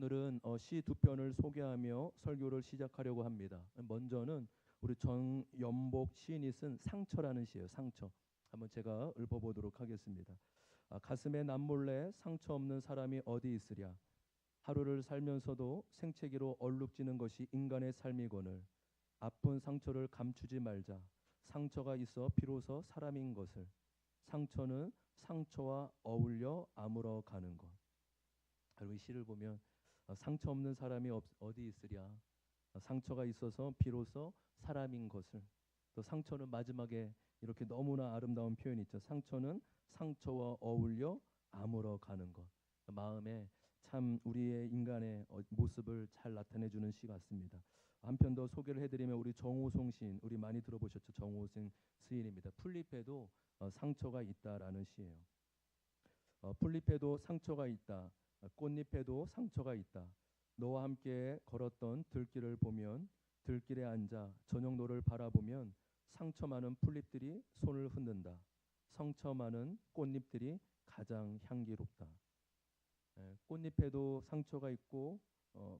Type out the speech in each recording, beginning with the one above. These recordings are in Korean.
오늘은 시 두 편을 소개하며 설교를 시작하려고 합니다. 먼저는 우리 정연복 시인이 쓴 상처라는 시예요. 상처. 한번 제가 읊어보도록 하겠습니다. 가슴에 남몰래 상처 없는 사람이 어디 있으랴. 하루를 살면서도 생채기로 얼룩지는 것이 인간의 삶이거늘. 아픈 상처를 감추지 말자. 상처가 있어 비로소 사람인 것을. 상처는 상처와 어울려 아물어 가는 것. 여러분 이 시를 보면 상처 없는 사람이 어디 있으랴. 상처가 있어서 비로소 사람인 것을. 또 상처는 마지막에 이렇게 너무나 아름다운 표현이 있죠. 상처는 상처와 어울려 아물어 가는 것. 마음에 참 우리의 인간의 모습을 잘 나타내주는 시 같습니다. 한 편 더 소개를 해드리면 우리 정호송 시인, 우리 많이 들어보셨죠? 정호송 시인입니다. 풀잎에도 상처가 있다라는 시예요. 풀잎에도 상처가 있다. 꽃잎에도 상처가 있다. 너와 함께 걸었던 들길을 보면, 들길에 앉아 저녁노를 바라보면 상처 많은 풀잎들이 손을 흔든다. 상처 많은 꽃잎들이 가장 향기롭다. 꽃잎에도 상처가 있고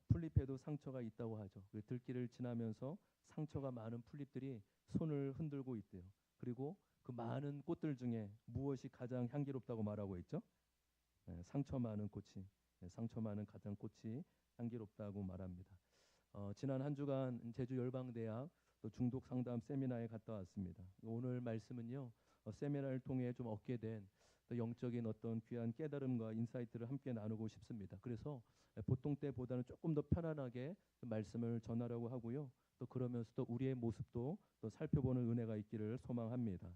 풀잎에도 상처가 있다고 하죠. 그 들길을 지나면서 상처가 많은 풀잎들이 손을 흔들고 있대요. 그리고 그 많은 꽃들 중에 무엇이 가장 향기롭다고 말하고 있죠? 상처 많은 꽃이, 상처 많은 가장 꽃이 향기롭다고 말합니다. 지난 한 주간 제주 열방대학 또 중독 상담 세미나에 갔다 왔습니다. 오늘 말씀은요, 세미나를 통해 좀 얻게 된 또 영적인 어떤 귀한 깨달음과 인사이트를 함께 나누고 싶습니다. 그래서 보통 때보다는 조금 더 편안하게 말씀을 전하려고 하고요. 또 그러면서 또 우리의 모습도 또 살펴보는 은혜가 있기를 소망합니다.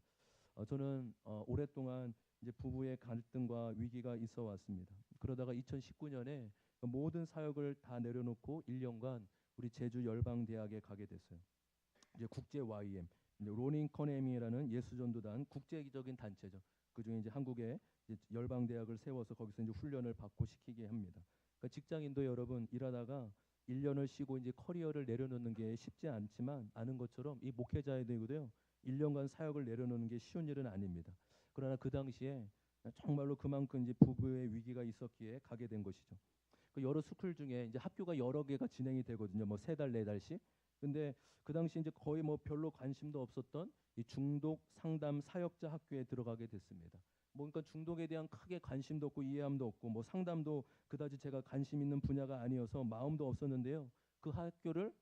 저는 오랫동안 이제 부부의 갈등과 위기가 있어 왔습니다. 그러다가 2019년에 모든 사역을 다 내려놓고 1년간 우리 제주 열방대학에 가게 됐어요. 이제 국제 YM, 이제 로닝 커네미라는 예수전도단 국제적인 단체죠. 그중에 이제 한국에 이제 열방대학을 세워서 거기서 이제 훈련을 받고 시키게 합니다. 그러니까 직장인도 여러분 일하다가 1년을 쉬고 이제 커리어를 내려놓는 게 쉽지 않지만 아는 것처럼 이 목회자들도요 1년간 사역을 내려놓는 게 쉬운 일은 아닙니다. 그러나 그 당시에 정말로 그만큼 이제 부부의 위기가 있었기에 가게 된 것이죠. 그 여러 스쿨 중에 이제 학교가 여러 개가 진행이 되거든요. 뭐 3달, 4달씩. 근데 그 당시 이제 거의 뭐 별로 관심도 없었던 이 중독 상담 사역자 학교에 들어가게 됐습니다. 뭐 그러니까 중독에 대한 크게 관심도 없고 이해함도 없고 뭐 상담도 그다지 제가 관심 있는 분야가 아니어서 마음도 없었는데요. 그 학교를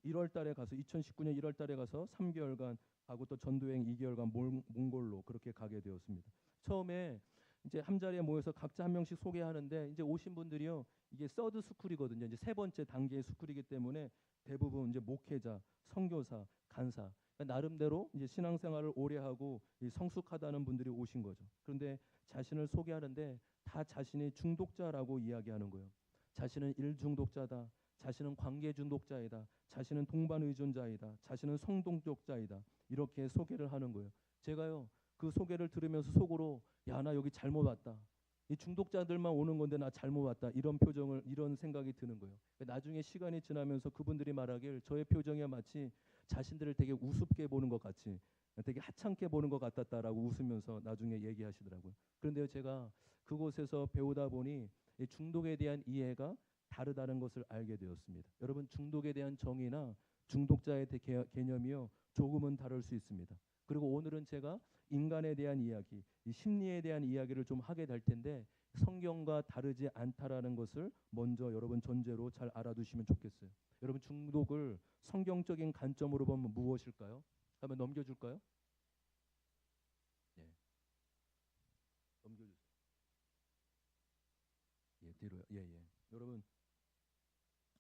1월 달에 가서 2019년 1월 달에 가서 3개월간 하고 또 전도행 2개월간 몽골로 그렇게 가게 되었습니다. 처음에 이제 한 자리에 모여서 각자 한 명씩 소개하는데 이제 오신 분들이요. 이게 서드 스쿨이거든요. 이제 세 번째 단계의 스쿨이기 때문에 대부분 이제 목회자, 선교사, 간사 그러니까 나름대로 이제 신앙생활을 오래 하고 성숙하다는 분들이 오신 거죠. 그런데 자신을 소개하는데 다 자신이 중독자라고 이야기하는 거예요. 자신은 일중독자다. 자신은 관계 중독자이다. 자신은 동반 의존자이다. 자신은 성동독자이다. 이렇게 소개를 하는 거예요. 제가요 그 소개를 들으면서 속으로 야, 나 여기 잘못 왔다. 이 중독자들만 오는 건데 나 잘못 왔다. 이런 표정을 이런 생각이 드는 거예요. 나중에 시간이 지나면서 그분들이 말하길 저의 표정이 마치 자신들을 되게 우습게 보는 것 같이 되게 하찮게 보는 것 같았다라고 웃으면서 나중에 얘기하시더라고요. 그런데요 제가 그곳에서 배우다 보니 이 중독에 대한 이해가 다르다는 것을 알게 되었습니다. 여러분 중독에 대한 정의나 중독자의 개념이요 조금은 다를 수 있습니다. 그리고 오늘은 제가 인간에 대한 이야기, 이 심리에 대한 이야기를 좀 하게 될 텐데 성경과 다르지 않다라는 것을 먼저 여러분 전제로 잘 알아두시면 좋겠어요. 여러분 중독을 성경적인 관점으로 보면 무엇일까요? 한번 넘겨줄까요? 예, 넘겨주세요. 예, 뒤로요. 예, 예. 여러분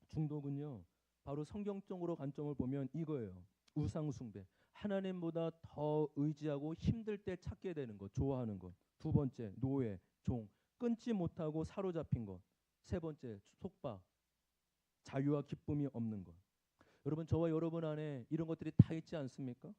중독은요 바로 성경적으로 관점을 보면 이거예요. 우상숭배. 하나님보다 더 의지하고 힘들 때 찾게 되는 것, 좋아하는 것. 두 번째, 노예, 종. 끊지 못하고 사로잡힌 것. 세 번째, 속박, 자유와 기쁨이 없는 것. 여러분 저와 여러분 안에 이런 것들이 다 있지 않습니까?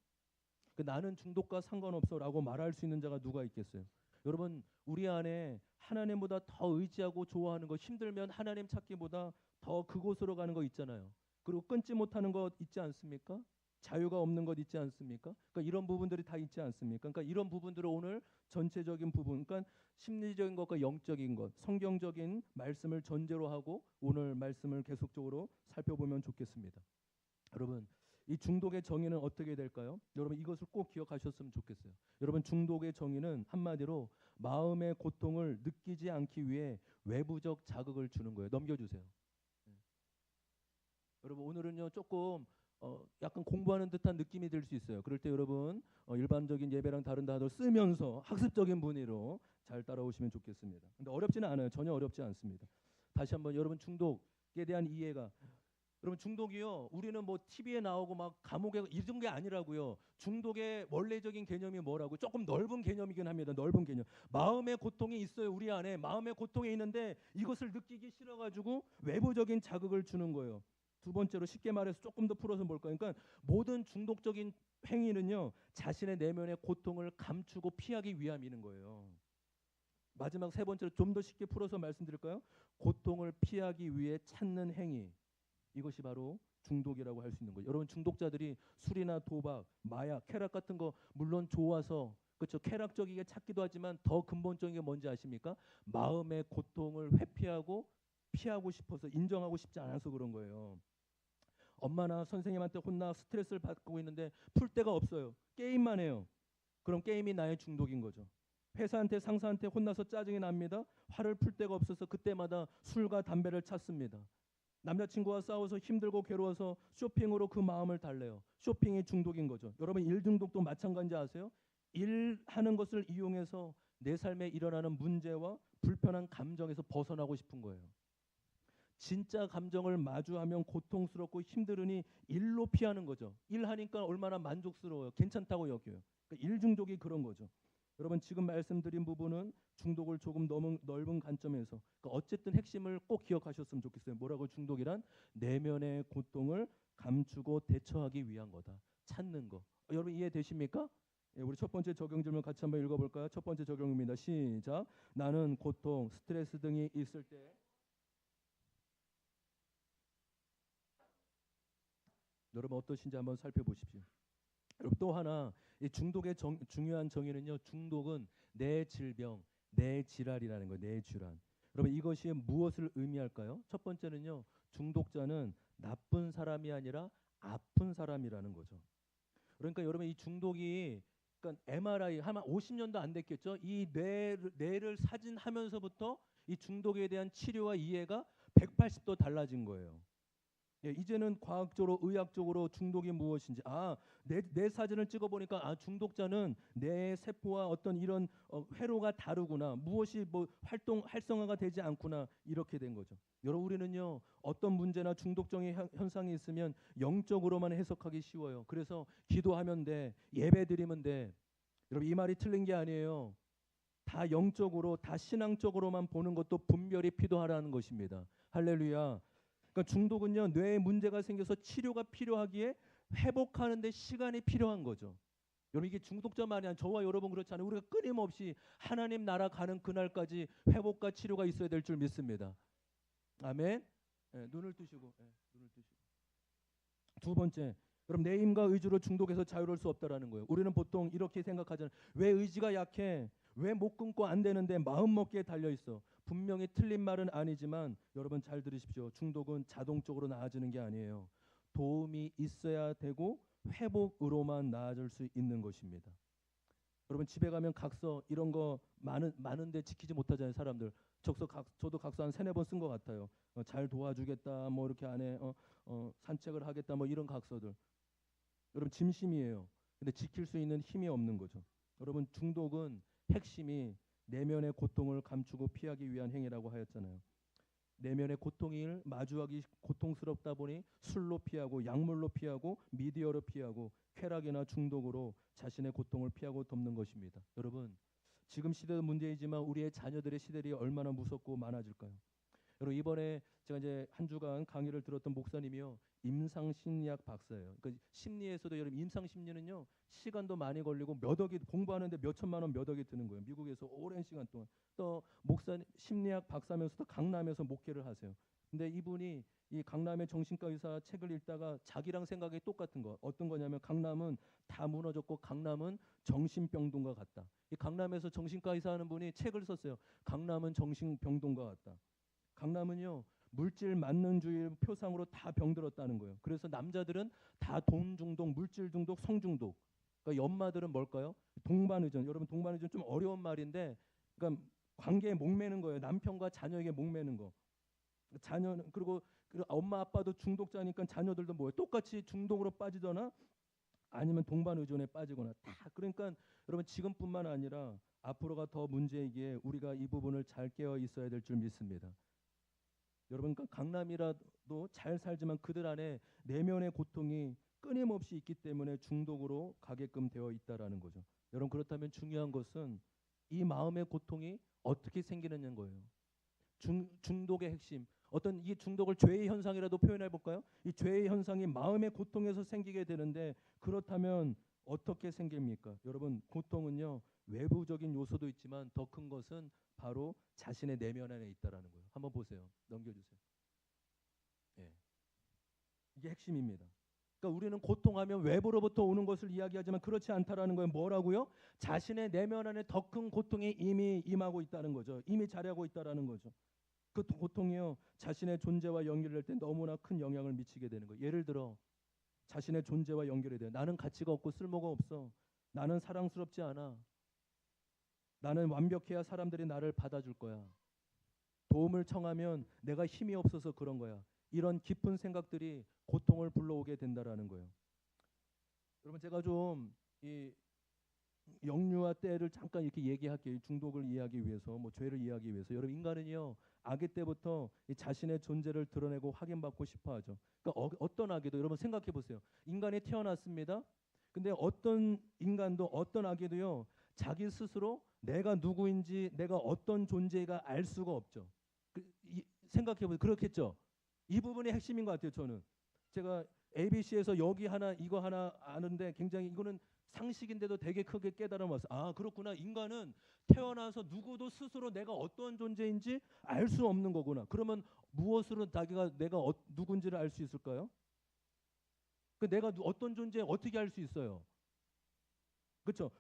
나는 중독과 상관없어라고 말할 수 있는 자가 누가 있겠어요? 여러분 우리 안에 하나님보다 더 의지하고 좋아하는 것, 힘들면 하나님 찾기보다 더 그곳으로 가는 거 있잖아요. 그리고 끊지 못하는 것 있지 않습니까? 자유가 없는 것 있지 않습니까? 그러니까 이런 부분들이 다 있지 않습니까? 그러니까 이런 부분들을 오늘 전체적인 부분, 그러니까 심리적인 것과 영적인 것, 성경적인 말씀을 전제로 하고 오늘 말씀을 계속적으로 살펴보면 좋겠습니다. 여러분, 이 중독의 정의는 어떻게 될까요? 여러분 이것을 꼭 기억하셨으면 좋겠어요. 여러분 중독의 정의는 한마디로 마음의 고통을 느끼지 않기 위해 외부적 자극을 주는 거예요. 넘겨주세요. 네. 여러분 오늘은요 조금 약간 공부하는 듯한 느낌이 들 수 있어요. 그럴 때 여러분 일반적인 예배랑 다른 단어를 쓰면서 학습적인 분위로 잘 따라오시면 좋겠습니다. 근데 어렵지는 않아요. 전혀 어렵지 않습니다. 다시 한번 여러분 중독에 대한 이해가 여러분 중독이요. 우리는 뭐 TV에 나오고 막 감옥에 이런 게 아니라고요. 중독의 원래적인 개념이 뭐라고? 조금 넓은 개념이긴 합니다. 넓은 개념. 마음의 고통이 있어요. 우리 안에 마음의 고통이 있는데 이것을 느끼기 싫어가지고 외부적인 자극을 주는 거예요. 두 번째로 쉽게 말해서 조금 더 풀어서 볼까요? 그러니까 모든 중독적인 행위는요. 자신의 내면의 고통을 감추고 피하기 위함이는 거예요. 마지막 세 번째로 좀 더 쉽게 풀어서 말씀드릴까요? 고통을 피하기 위해 찾는 행위. 이것이 바로 중독이라고 할 수 있는 거예요. 여러분 중독자들이 술이나 도박, 마약, 쾌락 같은 거 물론 좋아서 그렇죠. 쾌락적이게 찾기도 하지만 더 근본적인 게 뭔지 아십니까? 마음의 고통을 회피하고 피하고 싶어서 인정하고 싶지 않아서 그런 거예요. 엄마나 선생님한테 혼나 스트레스를 받고 있는데 풀 데가 없어요. 게임만 해요. 그럼 게임이 나의 중독인 거죠. 회사한테 상사한테 혼나서 짜증이 납니다. 화를 풀 데가 없어서 그때마다 술과 담배를 찾습니다. 남자친구와 싸워서 힘들고 괴로워서 쇼핑으로 그 마음을 달래요. 쇼핑이 중독인 거죠. 여러분 일 중독도 마찬가지 아세요? 일하는 것을 이용해서 내 삶에 일어나는 문제와 불편한 감정에서 벗어나고 싶은 거예요. 진짜 감정을 마주하면 고통스럽고 힘들으니 일로 피하는 거죠. 일하니까 얼마나 만족스러워요. 괜찮다고 여겨요. 그러니까 일 중독이 그런 거죠. 여러분 지금 말씀드린 부분은 중독을 조금 너무 넓은 관점에서 그러니까 어쨌든 핵심을 꼭 기억하셨으면 좋겠어요. 뭐라고? 중독이란 내면의 고통을 감추고 대처하기 위한 거다. 찾는 거. 여러분 이해되십니까? 예, 우리 첫 번째 적용 질문 같이 한번 읽어볼까요? 첫 번째 적용입니다. 시작. 나는 고통, 스트레스 등이 있을 때 여러분 어떠신지 한번 살펴보십시오. 여러분 또 하나 이 중독의 중요한 정의는요. 중독은 내 질병, 내 질환이라는 거예요. 내 질환. 여러분 이것이 무엇을 의미할까요? 첫 번째는요. 중독자는 나쁜 사람이 아니라 아픈 사람이라는 거죠. 그러니까 여러분 이 중독이 그러니까 MRI 아마 50년도 안 됐겠죠. 이 뇌를 사진하면서부터 이 중독에 대한 치료와 이해가 180도 달라진 거예요. 예, 이제는 과학적으로 의학적으로 중독이 무엇인지 내 사진을 찍어보니까 중독자는 내 세포와 어떤 이런 회로가 다르구나 무엇이 뭐 활성화가 되지 않구나 이렇게 된 거죠. 여러분 우리는요 어떤 문제나 중독적인 현상이 있으면 영적으로만 해석하기 쉬워요. 그래서 기도하면 돼 예배 드리면 돼. 여러분 이 말이 틀린 게 아니에요. 다 영적으로 다 신앙적으로만 보는 것도 분별이 필요하라는 것입니다. 할렐루야. 그러니까 중독은요 뇌에 문제가 생겨서 치료가 필요하기에 회복하는 데 시간이 필요한 거죠. 여러분 이게 중독자만이 아니라 저와 여러분 그렇지 않아요. 우리가 끊임없이 하나님 나라 가는 그날까지 회복과 치료가 있어야 될 줄 믿습니다. 아멘. 네, 눈을 뜨시고 눈을 뜨시고 두 번째 여러분 내 힘과 의지로 중독에서 자유로울 수 없다라는 거예요. 우리는 보통 이렇게 생각하잖아요. 왜 의지가 약해? 왜 못 끊고 안 되는데 마음 먹기에 달려 있어. 분명히 틀린 말은 아니지만 여러분 잘 들으십시오. 중독은 자동적으로 나아지는 게 아니에요. 도움이 있어야 되고 회복으로만 나아질 수 있는 것입니다. 여러분 집에 가면 각서 이런 거 많은데 지키지 못하잖아요. 사람들. 저도 각서 한 3-4번 쓴 것 같아요. 잘 도와주겠다 뭐 이렇게 안에 산책을 하겠다 뭐 이런 각서들. 여러분 짐심이에요. 근데 지킬 수 있는 힘이 없는 거죠. 여러분 중독은 핵심이 내면의 고통을 감추고 피하기 위한 행위라고 하였잖아요. 내면의 고통을 마주하기 고통스럽다 보니 술로 피하고 약물로 피하고 미디어로 피하고 쾌락이나 중독으로 자신의 고통을 피하고 덮는 것입니다. 여러분 지금 시대도 문제이지만 우리의 자녀들의 시대이 얼마나 무섭고 많아질까요? 여러분 이번에 제가 이제 한 주간 강의를 들었던 목사님이요 임상심리학 박사예요. 그러니까 심리에서도 여러분 임상심리는요 시간도 많이 걸리고 몇 억이 공부하는데 몇 천만 원 몇 억이 드는 거예요. 미국에서 오랜 시간 동안 또 목사 심리학 박사면서도 강남에서 목회를 하세요. 근데 이분이 이 강남의 정신과 의사 책을 읽다가 자기랑 생각이 똑같은 거 어떤 거냐면 강남은 다 무너졌고 강남은 정신병동과 같다. 이 강남에서 정신과 의사 하는 분이 책을 썼어요. 강남은 정신병동과 같다. 강남은요 물질 만능주의 표상으로 다 병들었다는 거예요. 그래서 남자들은 다 돈 중독, 물질 중독, 성 중독. 그러니까 연마들은 뭘까요? 동반의전. 여러분 동반의전 좀 어려운 말인데, 그러니까 관계에 목매는 거예요. 남편과 자녀에게 목매는 거. 자녀는 그리고 엄마 아빠도 중독자니까 자녀들도 뭐예요? 똑같이 중독으로 빠지거나 아니면 동반 의존에 빠지거나 다. 그러니까 여러분 지금뿐만 아니라 앞으로가 더 문제이기에 우리가 이 부분을 잘 깨어 있어야 될 줄 믿습니다. 여러분 그러니까 강남이라도 잘 살지만 그들 안에 내면의 고통이 끊임없이 있기 때문에 중독으로 가게끔 되어 있다라는 거죠. 여러분 그렇다면 중요한 것은 이 마음의 고통이 어떻게 생기느냐는 거예요. 중독의 핵심. 어떤 이 중독을 죄의 현상이라도 표현해 볼까요? 이 죄의 현상이 마음의 고통에서 생기게 되는데 그렇다면 어떻게 생깁니까? 여러분 고통은요 외부적인 요소도 있지만 더 큰 것은 바로 자신의 내면 안에 있다라는 거예요. 한번 보세요. 넘겨주세요. 예, 이게 핵심입니다. 그러니까 우리는 고통하면 외부로부터 오는 것을 이야기하지만 그렇지 않다라는 거예요. 뭐라고요? 자신의 내면 안에 더 큰 고통이 이미 임하고 있다는 거죠. 이미 자리하고 있다라는 거죠. 그 고통이요 자신의 존재와 연결될 때 너무나 큰 영향을 미치게 되는 거예요. 예를 들어 자신의 존재와 연결이 돼요. 나는 가치가 없고 쓸모가 없어. 나는 사랑스럽지 않아. 나는 완벽해야 사람들이 나를 받아줄 거야. 도움을 청하면 내가 힘이 없어서 그런 거야. 이런 깊은 생각들이 고통을 불러오게 된다라는 거예요. 여러분 제가 좀 이 영유아 때를 잠깐 이렇게 얘기할게요. 중독을 이해하기 위해서, 뭐 죄를 이해하기 위해서. 여러분 인간은요 아기 때부터 이 자신의 존재를 드러내고 확인받고 싶어하죠. 그러니까 어떤 아기도 여러분 생각해 보세요. 인간이 태어났습니다. 근데 어떤 인간도 어떤 아기도요 자기 스스로 내가 누구인지 내가 어떤 존재가 알 수가 없죠. 생각해 보세요. 그렇겠죠. 이 부분이 핵심인 것 같아요. 저는 제가 ABC에서 여기 하나 이거 하나 아는데 굉장히 이거는 상식인데도 되게 크게 깨달아 왔어요. 아 그렇구나. 인간은 태어나서 누구도 스스로 내가 어떤 존재인지 알 수 없는 거구나. 그러면 무엇으로 자기가 내가 누군지를 알 수 있을까요? 그 내가 어떤 존재 어떻게 알 수 있어요? 그렇죠.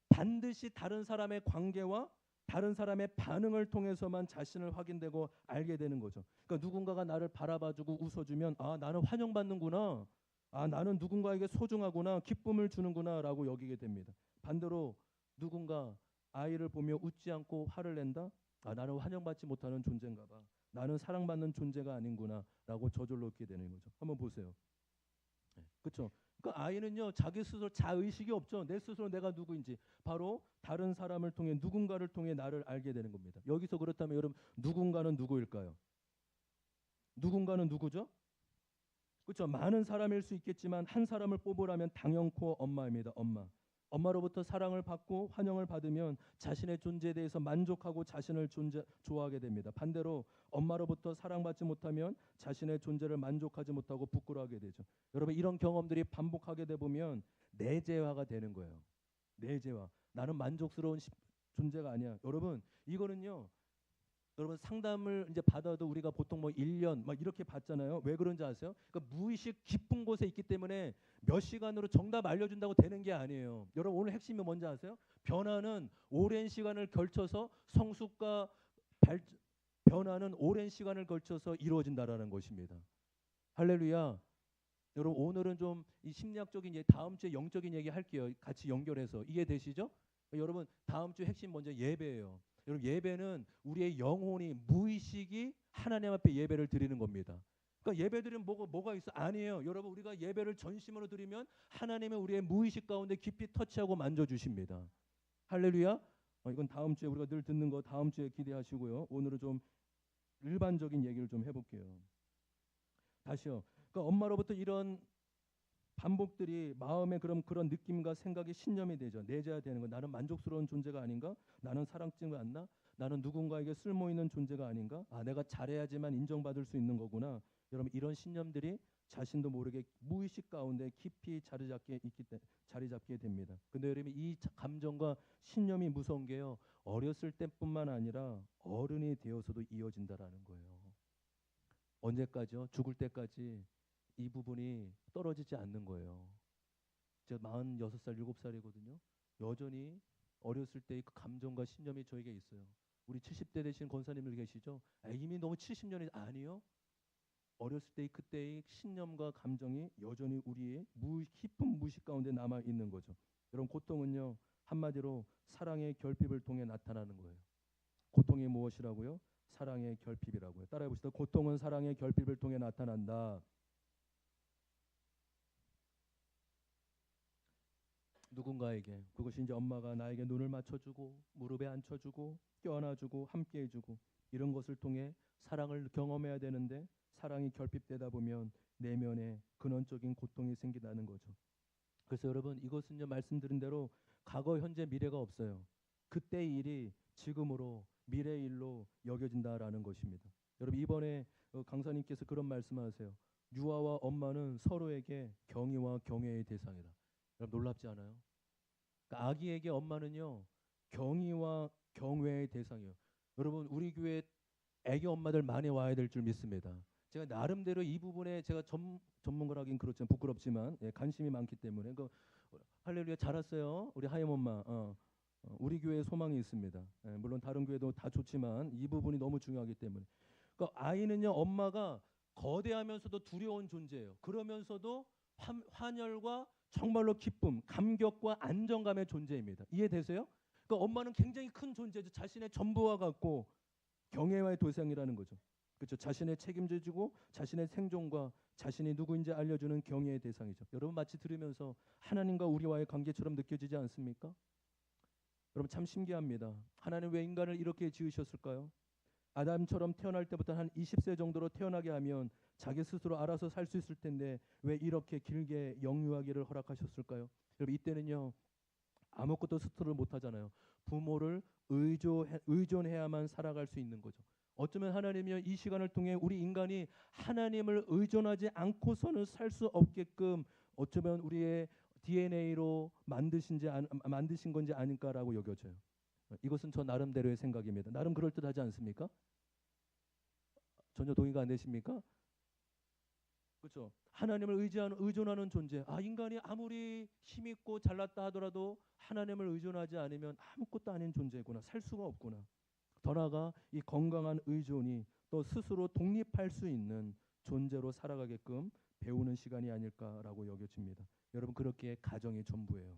반드시 다른 사람의 관계와 다른 사람의 반응을 통해서만 자신을 확인되고 알게 되는 거죠. 그러니까 누군가가 나를 바라봐주고 웃어주면 아 나는 환영받는구나. 아 나는 누군가에게 소중하구나. 기쁨을 주는구나라고 여기게 됩니다. 반대로 누군가 아이를 보며 웃지 않고 화를 낸다. 아 나는 환영받지 못하는 존재인가 봐. 나는 사랑받는 존재가 아닌구나라고 저절로 얻게 되는 거죠. 한번 보세요. 네, 그렇죠. 그러니까 아이는요 자기 스스로 자의식이 없죠. 내 스스로 내가 누구인지 바로 다른 사람을 통해 누군가를 통해 나를 알게 되는 겁니다. 여기서 그렇다면 여러분 누군가는 누구일까요? 누군가는 누구죠? 그렇죠. 많은 사람일 수 있겠지만 한 사람을 뽑으라면 당연코 엄마입니다. 엄마. 엄마로부터 사랑을 받고 환영을 받으면 자신의 존재에 대해서 만족하고 자신을 좋아하게 됩니다. 반대로 엄마로부터 사랑받지 못하면 자신의 존재를 만족하지 못하고 부끄러워하게 되죠. 여러분 이런 경험들이 반복하게 돼 보면 내재화가 되는 거예요. 내재화. 나는 만족스러운 존재가 아니야. 여러분 이거는요. 여러분 상담을 이제 받아도 우리가 보통 뭐 1년 막 이렇게 받잖아요. 왜 그런지 아세요? 그러니까 무의식 깊은 곳에 있기 때문에 몇 시간으로 정답 알려준다고 되는 게 아니에요. 여러분 오늘 핵심이 뭔지 아세요? 변화는 오랜 시간을 걸쳐서 성숙과 변화는 오랜 시간을 걸쳐서 이루어진다라는 것입니다. 할렐루야. 여러분 오늘은 좀 이 심리학적인 얘기, 다음 주에 영적인 얘기 할게요. 같이 연결해서 이해되시죠? 여러분 다음 주 핵심 먼저 예배예요. 여러분 예배는 우리의 영혼이 무의식이 하나님 앞에 예배를 드리는 겁니다. 그러니까 예배 드리면 뭐가 있어? 아니에요. 여러분 우리가 예배를 전심으로 드리면 하나님은 우리의 무의식 가운데 깊이 터치하고 만져주십니다. 할렐루야. 이건 다음 주에 우리가 늘 듣는 거 다음 주에 기대하시고요. 오늘은 좀 일반적인 얘기를 좀 해볼게요. 다시요. 그러니까 엄마로부터 이런 반복들이 마음에 그런 느낌과 생각이 신념이 되죠. 내재화되는 거. 나는 만족스러운 존재가 아닌가? 나는 사랑받지 않나? 나는 누군가에게 쓸모 있는 존재가 아닌가? 아, 내가 잘해야지만 인정받을 수 있는 거구나. 여러분 이런 신념들이 자신도 모르게 무의식 가운데 깊이 자리 잡게 됩니다. 근데 여러분 이 감정과 신념이 무서운 게요. 어렸을 때뿐만 아니라 어른이 되어서도 이어진다라는 거예요. 언제까지요? 죽을 때까지 이 부분이 떨어지지 않는 거예요. 제가 46살, 7살이거든요. 여전히 어렸을 때의 그 감정과 신념이 저에게 있어요. 우리 70대 되신 권사님들 계시죠? 이미 너무 70년이 아니요. 어렸을 때의 그때의 신념과 감정이 여전히 우리의 깊은 무의식 가운데 남아 있는 거죠. 여러분, 고통은요, 한마디로 사랑의 결핍을 통해 나타나는 거예요. 고통이 무엇이라고요? 사랑의 결핍이라고요. 따라해 봅시다. 고통은 사랑의 결핍을 통해 나타난다. 누군가에게, 그것이 이제 엄마가 나에게 눈을 맞춰주고 무릎에 앉혀주고 껴안아주고 함께해주고 이런 것을 통해 사랑을 경험해야 되는데, 사랑이 결핍되다 보면 내면에 근원적인 고통이 생긴다는 거죠. 그래서 여러분, 이것은요, 말씀드린 대로 과거, 현재, 미래가 없어요. 그때 일이 지금으로 미래의 일로 여겨진다라는 것입니다. 여러분, 이번에 강사님께서 그런 말씀하세요. 유아와 엄마는 서로에게 경의와 경외의 대상이다. 여러분, 놀랍지 않아요? 그러니까 아기에게 엄마는요, 경의와 경외의 대상이에요. 여러분, 우리 교회 애기 엄마들 많이 와야 될 줄 믿습니다. 제가 나름대로 이 부분에 제가 전문가라긴 그렇지만 부끄럽지만 관심이 많기 때문에 할렐루야, 잘 왔어요 우리 하임 엄마. 우리 교회에 소망이 있습니다. 물론 다른 교회도 다 좋지만 이 부분이 너무 중요하기 때문에. 그러니까 아이는요, 엄마가 거대하면서도 두려운 존재예요. 그러면서도 환열과 정말로 기쁨, 감격과 안정감의 존재입니다. 이해되세요? 그러니까 엄마는 굉장히 큰 존재죠. 자신의 전부와 같고 경외와의 대상이라는 거죠. 그렇죠? 자신의 책임져주고 자신의 생존과 자신이 누구인지 알려주는 경외의 대상이죠. 여러분, 마치 들으면서 하나님과 우리와의 관계처럼 느껴지지 않습니까? 여러분, 참 신기합니다. 하나님 왜 인간을 이렇게 지으셨을까요? 아담처럼 태어날 때부터 한 20세 정도로 태어나게 하면 자기 스스로 알아서 살 수 있을 텐데 왜 이렇게 길게 영유아기를 허락하셨을까요? 여러분, 이때는요, 아무것도 스스로 못 하잖아요. 부모를 의존해야만 살아갈 수 있는 거죠. 어쩌면 하나님이요, 이 시간을 통해 우리 인간이 하나님을 의존하지 않고서는 살 수 없게끔 어쩌면 우리의 DNA로 만드신 건지 아닐까라고 여겨져요. 이것은 저 나름대로의 생각입니다. 나름 그럴듯하지 않습니까? 전혀 동의가 안 되십니까? 그렇죠. 하나님을 의존하는 존재. 인간이 아무리 힘있고 잘났다 하더라도 하나님을 의존하지 않으면 아무것도 아닌 존재구나. 살 수가 없구나. 더 나아가 이 건강한 의존이 또 스스로 독립할 수 있는 존재로 살아가게끔 배우는 시간이 아닐까라고 여겨집니다. 여러분, 그렇게 가정이 전부예요.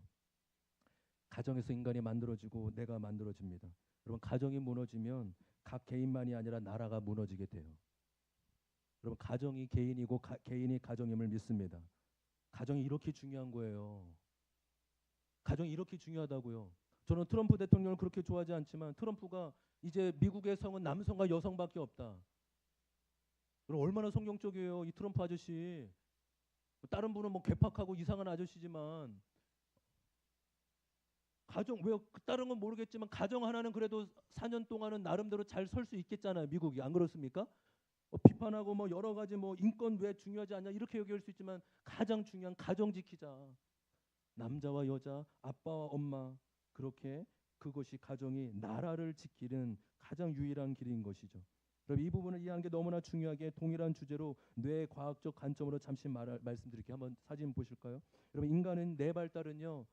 가정에서 인간이 만들어지고 내가 만들어집니다. 여러분, 가정이 무너지면 각 개인만이 아니라 나라가 무너지게 돼요. 여러분, 가정이 개인이고 개인이 가정임을 믿습니다. 가정이 이렇게 중요한 거예요. 가정이 이렇게 중요하다고요. 저는 트럼프 대통령을 그렇게 좋아하지 않지만 트럼프가 이제 미국의 성은 남성과 여성밖에 없다. 여러분, 얼마나 성경적이에요, 이 트럼프 아저씨. 다른 분은 뭐 괴팍하고 이상한 아저씨지만 가정, 왜 다른 건 모르겠지만 가정 하나는 그래도 4년 동안은 나름대로 잘 설 수 있겠잖아요, 미국이. 안 그렇습니까? 비판하고 뭐 여러 가지 뭐 인권 왜 중요하지 않냐 이렇게 얘기할 수 있지만 가장 중요한 가정 지키자. 남자와 여자, 아빠와 엄마, 그렇게 그것이 가정이 나라를 지키는 가장 유일한 길인 것이죠. 그럼 이 부분을 이해하는 게 너무나 중요하게 동일한 주제로 뇌 과학적 관점으로 잠시 말씀드릴게요. 한번 사진 보실까요? 여러분, 인간은 뇌 발달은요,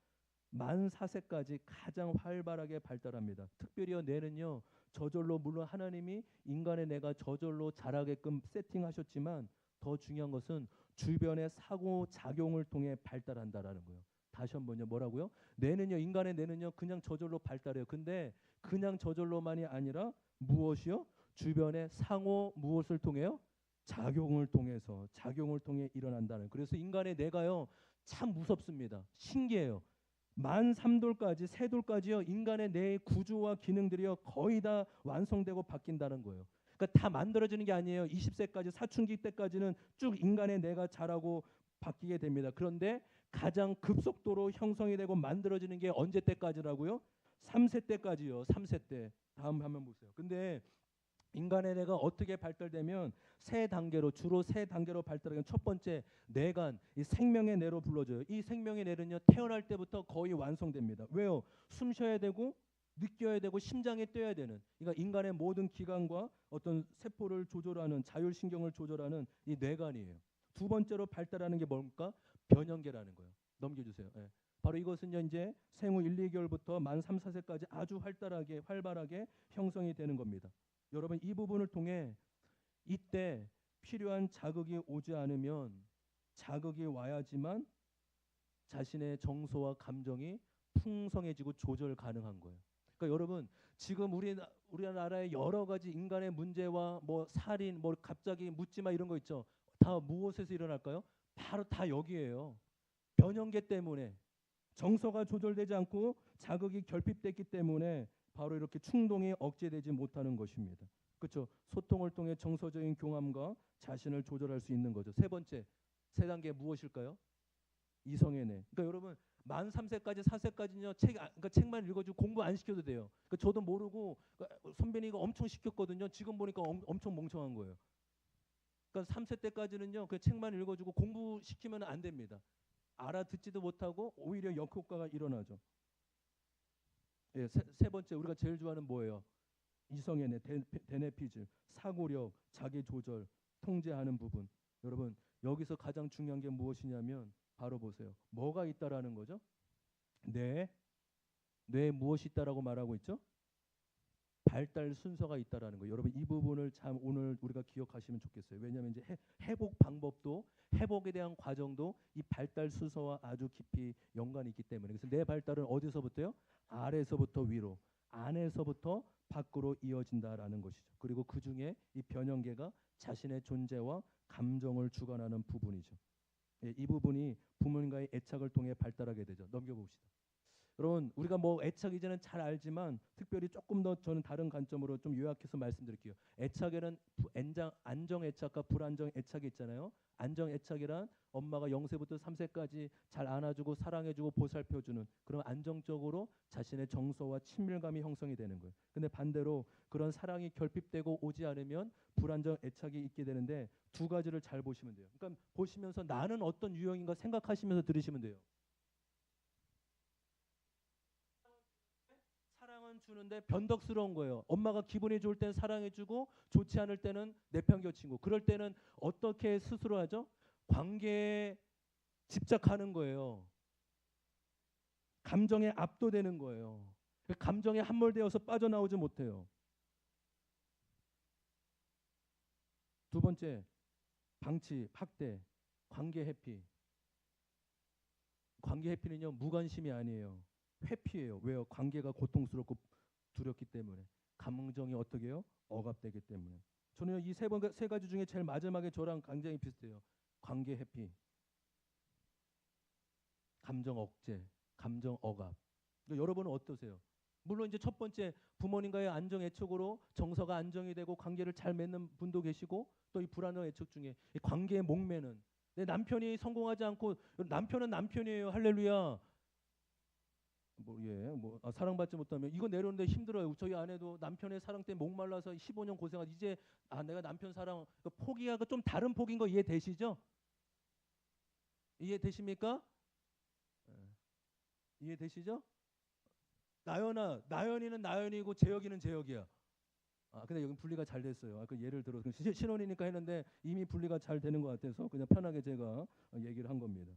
만 4세까지 가장 활발하게 발달합니다. 특별히 뇌는요, 저절로, 물론 하나님이 인간의 뇌가 저절로 자라게끔 세팅하셨지만 더 중요한 것은 주변의 사고 작용을 통해 발달한다라는 거예요. 다시 한번요, 뭐라고요? 뇌는요, 인간의 뇌는요, 그냥 저절로 발달해요. 근데 그냥 저절로만이 아니라 무엇이요? 주변의 상호 무엇을 통해요? 작용을 통해 일어난다는. 그래서 인간의 뇌가요, 참 무섭습니다. 신기해요. 만 3돌까지, 3돌까지요, 인간의 뇌의 구조와 기능들이요 거의 다 완성되고 바뀐다는 거예요. 그러니까 다 만들어지는 게 아니에요. 20세까지, 사춘기 때까지는 쭉 인간의 뇌가 자라고 바뀌게 됩니다. 그런데 가장 급속도로 형성이 되고 만들어지는 게 언제 때까지라고요? 3세 때까지요. 3세 때. 다음 화면 보세요. 근데 인간의 뇌가 어떻게 발달되면 주로 세 단계로 발달하는 첫 번째, 뇌간, 이 생명의 뇌로 불러져요. 이 생명의 뇌는요, 태어날 때부터 거의 완성됩니다. 왜요? 숨 쉬어야 되고 느껴야 되고 심장에 뛰어야 되는, 그러니까 인간의 모든 기관과 어떤 세포를 조절하는, 자율신경을 조절하는 이 뇌관이에요. 두 번째로 발달하는 게 뭡니까? 변형계라는 거예요. 넘겨주세요. 예. 바로 이것은 이제 생후 1, 2개월부터 만 3, 4세까지 아주 활발하게 형성이 되는 겁니다. 여러분, 이 부분을 통해 이때 필요한 자극이 오지 않으면, 자극이 와야지만 자신의 정서와 감정이 풍성해지고 조절 가능한 거예요. 그러니까 여러분, 지금 우리나라의 여러 가지 인간의 문제와 뭐 살인, 뭐 갑자기 묻지마 이런 거 있죠. 다 무엇에서 일어날까요? 바로 다 여기에요. 변형계 때문에, 정서가 조절되지 않고 자극이 결핍됐기 때문에 바로 이렇게 충동이 억제되지 못하는 것입니다. 그렇죠? 소통을 통해 정서적인 교감과 자신을 조절할 수 있는 거죠. 세 번째, 세 단계 무엇일까요? 이성의 뇌. 그러니까 여러분, 만 3세까지 4세까지는요 그러니까 책만 읽어주고 공부 안 시켜도 돼요. 그러니까 저도 모르고, 그러니까 선배님이 엄청 시켰거든요. 지금 보니까 엄청 멍청한 거예요. 그러니까 3세 때까지는요 그 책만 읽어주고 공부 시키면 안 됩니다. 알아듣지도 못하고 오히려 역효과가 일어나죠. 예, 세 번째 우리가 제일 좋아하는 뭐예요? 이성의 뇌, 대뇌피즈, 사고력, 자기 조절, 통제하는 부분. 여러분, 여기서 가장 중요한 게 무엇이냐면 바로 보세요. 뭐가 있다라는 거죠? 뇌에 무엇이 있다라고 말하고 있죠? 발달 순서가 있다라는 거예요. 여러분, 이 부분을 참 오늘 우리가 기억하시면 좋겠어요. 왜냐하면 이제 회복 방법도, 회복에 대한 과정도 이 발달 순서와 아주 깊이 연관이 있기 때문에, 그래서 내 발달은 어디서부터요? 아래서부터 위로, 안에서부터 밖으로 이어진다라는 것이죠. 그리고 그 중에 이 변형계가 자신의 존재와 감정을 주관하는 부분이죠. 예, 이 부분이 부모님과의 애착을 통해 발달하게 되죠. 넘겨봅시다. 여러분, 우리가 뭐 애착 이제는 잘 알지만 특별히 조금 더 저는 다른 관점으로 좀 요약해서 말씀드릴게요. 애착에는 안정 애착과 불안정 애착이 있잖아요. 안정 애착이란 엄마가 0세부터 3세까지 잘 안아주고 사랑해주고 보살펴주는 그런 안정적으로 자신의 정서와 친밀감이 형성이 되는 거예요. 근데 반대로 그런 사랑이 결핍되고 오지 않으면 불안정 애착이 있게 되는데, 두 가지를 잘 보시면 돼요. 그러니까 보시면서 나는 어떤 유형인가 생각하시면서 들으시면 돼요. 사랑은 주는데 변덕스러운 거예요. 엄마가 기분이 좋을 땐 사랑해주고 좋지 않을 때는 내팽겨치고, 그럴 때는 어떻게 스스로 하죠? 관계에 집착하는 거예요. 감정에 압도되는 거예요. 감정에 함몰되어서 빠져나오지 못해요. 두 번째, 방치, 학대, 관계 회피. 관계 회피는요 무관심이 아니에요. 회피예요. 왜요? 관계가 고통스럽고 두렵기 때문에. 감정이 어떻게 해요? 억압되기 때문에. 저는 이 세 가지 중에 제일 마지막에 저랑 굉장히 비슷해요. 관계 회피, 감정 억제, 감정 억압. 여러분은 어떠세요? 물론 이제 첫 번째, 부모님과의 안정 애착으로 정서가 안정이 되고 관계를 잘 맺는 분도 계시고, 또 이 불안한 애착 중에 이 관계의 목매는, 내 남편이 성공하지 않고, 남편은 남편이에요. 할렐루야. 사랑받지 못하면 이거 내려오는데 힘들어요. 저희 아내도 남편의 사랑 때문에 목말라서 15년 고생하고, 이제 내가 남편 사랑 포기하고 좀 다른 포기인 거 이해되시죠? 이해되십니까? 예. 이해되시죠? 나연이는 나연이고 재혁이는 재혁이야. 근데 여기 분리가 잘 됐어요. 그 예를 들어 신혼이니까 했는데 이미 분리가 잘 되는 것 같아서 그냥 편하게 제가 얘기를 한 겁니다.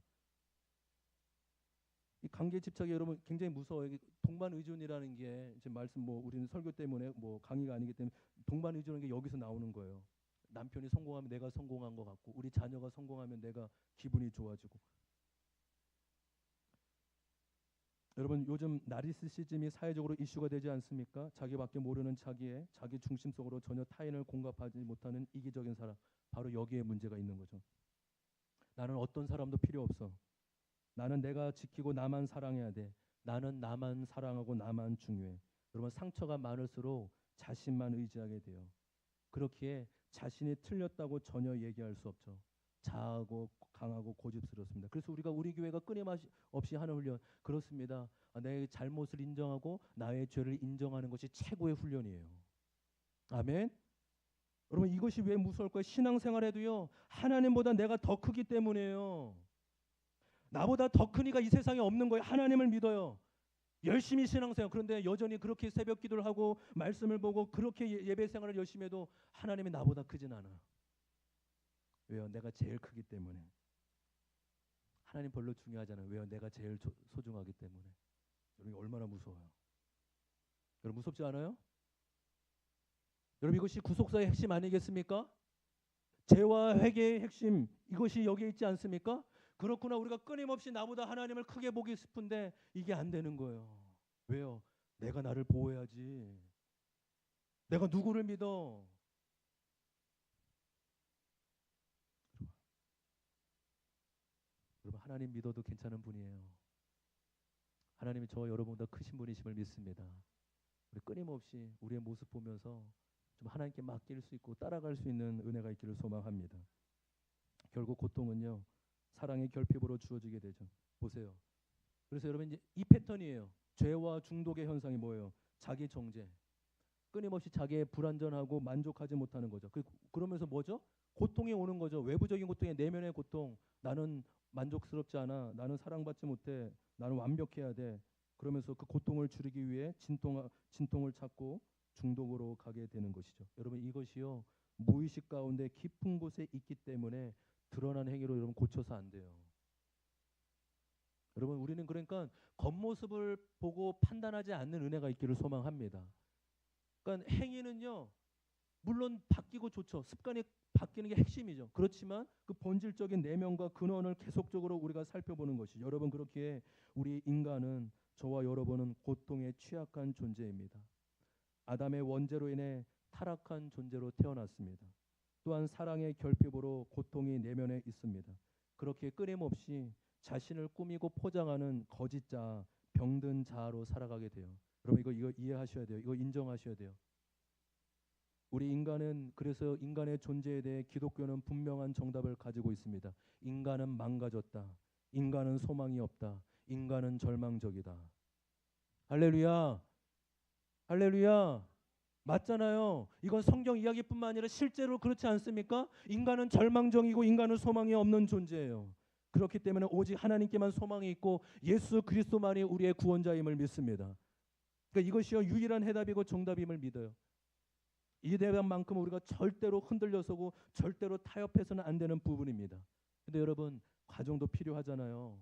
이 관계 집착이 여러분 굉장히 무서워요. 동반 의존이라는 게 이제 우리는 설교 때문에 강의가 아니기 때문에 동반 의존이라는 게 여기서 나오는 거예요. 남편이 성공하면 내가 성공한 것 같고, 우리 자녀가 성공하면 내가 기분이 좋아지고. 여러분, 요즘 나르시시즘이 사회적으로 이슈가 되지 않습니까? 자기밖에 모르는 자기 중심적으로 전혀 타인을 공감하지 못하는 이기적인 사람. 바로 여기에 문제가 있는 거죠. 나는 어떤 사람도 필요 없어. 나는 내가 지키고 나만 사랑해야 돼. 나는 나만 사랑하고 나만 중요해. 여러분, 상처가 많을수록 자신만 의지하게 돼요. 그렇기에 자신이 틀렸다고 전혀 얘기할 수 없죠. 자하고 강하고 고집스럽습니다. 그래서 우리 교회가 끊임없이 하는 훈련, 그렇습니다. 내 잘못을 인정하고 나의 죄를 인정하는 것이 최고의 훈련이에요. 아멘. 여러분, 이것이 왜 무서울 거예요? 신앙생활에도요, 하나님보다 내가 더 크기 때문에요. 나보다 더 큰 이가 이 세상에 없는 거예요. 하나님을 믿어요. 열심히 신앙생활, 그런데 여전히 그렇게 새벽 기도를 하고 말씀을 보고 그렇게 예배 생활을 열심히 해도 하나님이 나보다 크진 않아. 왜요? 내가 제일 크기 때문에. 하나님 별로 중요하잖아요. 왜요? 내가 제일 소중하기 때문에. 여러분 얼마나 무서워요. 여러분 무섭지 않아요? 여러분 이것이 구속사의 핵심 아니겠습니까? 죄와 회개의 핵심, 이것이 여기에 있지 않습니까? 그렇구나. 우리가 끊임없이 나보다 하나님을 크게 보기 싶은데 이게 안 되는 거예요. 왜요? 내가 나를 보호해야지. 내가 누구를 믿어? 여러분 하나님 믿어도 괜찮은 분이에요. 하나님이 저와 여러분보다 크신 분이심을 믿습니다. 우리 끊임없이 우리의 모습 보면서 좀 하나님께 맡길 수 있고 따라갈 수 있는 은혜가 있기를 소망합니다. 결국 고통은요, 사랑의 결핍으로 주어지게 되죠. 보세요. 그래서 여러분 이제 이 패턴이에요. 죄와 중독의 현상이 뭐예요? 자기 정죄. 끊임없이 자기의 불완전하고 만족하지 못하는 거죠. 그러면서 뭐죠? 고통이 오는 거죠. 외부적인 고통에 내면의 고통. 나는 만족스럽지 않아. 나는 사랑받지 못해. 나는 완벽해야 돼. 그러면서 그 고통을 줄이기 위해 진통을 찾고 중독으로 가게 되는 것이죠. 여러분 이것이요, 무의식 가운데 깊은 곳에 있기 때문에 드러난 행위로 여러분 고쳐서 안 돼요. 여러분 우리는 그러니까 겉모습을 보고 판단하지 않는 은혜가 있기를 소망합니다. 그러니까 행위는요, 물론 바뀌고 좋죠. 습관이 바뀌는 게 핵심이죠. 그렇지만 그 본질적인 내면과 근원을 계속적으로 우리가 살펴보는 것이, 여러분 그렇기에 우리 인간은, 저와 여러분은 고통에 취약한 존재입니다. 아담의 원죄로 인해 타락한 존재로 태어났습니다. 또한 사랑의 결핍으로 고통이 내면에 있습니다. 그렇게 끊임없이 자신을 꾸미고 포장하는 거짓 자, 병든 자로 살아가게 돼요. 여러분 이거 이해하셔야 돼요. 이거 인정하셔야 돼요. 우리 인간은, 그래서 인간의 존재에 대해 기독교는 분명한 정답을 가지고 있습니다. 인간은 망가졌다. 인간은 소망이 없다. 인간은 절망적이다. 할렐루야. 할렐루야. 맞잖아요. 이건 성경 이야기뿐만 아니라 실제로 그렇지 않습니까? 인간은 절망적이고 인간은 소망이 없는 존재예요. 그렇기 때문에 오직 하나님께만 소망이 있고 예수 그리스도만이 우리의 구원자임을 믿습니다. 그러니까 이것이요 유일한 해답이고 정답임을 믿어요. 이 대답만큼 우리가 절대로 흔들려서고 절대로 타협해서는 안 되는 부분입니다. 근데 여러분 과정도 필요하잖아요.